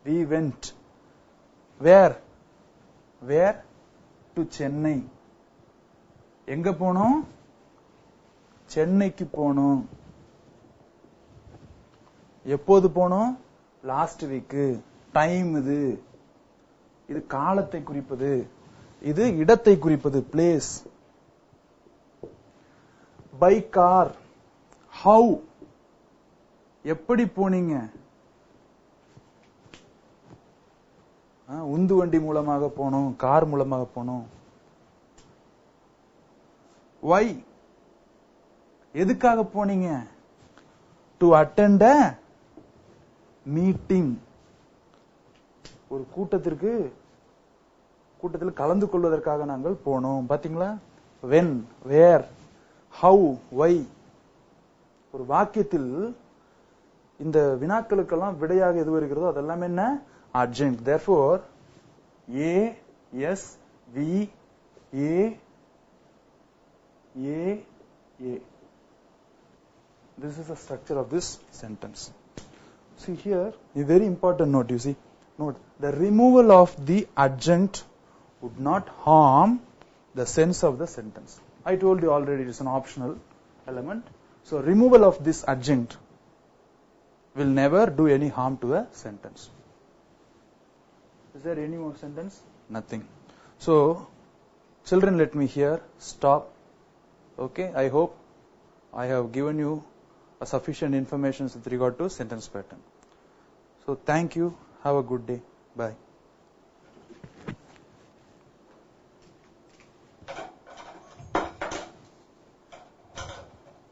We went. Where? Where? To Chennai. எங்க போனோம்? சென்னைக்கு போனோம். எப்போது போனோம்? Last week. டைம் இது. இது காலத்தை குறிப்பது. இது இடத்தை குறிப்பது. பிளேஸ். By car. ஹவு? எப்படி போனீங்க? உந்து வண்டி மூலமாக போனோம், கார் மூலமாக போனோம். Why? எதுக்காக போனீங்க? To attend a meeting. ஒரு கூட்டத்தில் கலந்து கொள்வதற்காக நாங்கள் போனோம். பாத்தீங்களா? when, where, how, why. ஒரு வாக்கியத்தில் இந்த வினாக்களுக்கெல்லாம் விடையாக எது வருகிறதோ அதெல்லாம் என்ன? adjunct. Therefore, A, S, V, A, A, A. This is the structure of this sentence. See here, a very important note, you see. Note, the removal of the adjunct would not harm the sense of the sentence. I told you already it is an optional element. So, removal of this adjunct will never do any harm to a sentence. Is there any more sentence? Nothing. So, children, let me here stop. Okay, I hope I have given you a sufficient information with regard to sentence pattern. So, thank you. Have a good day. Bye.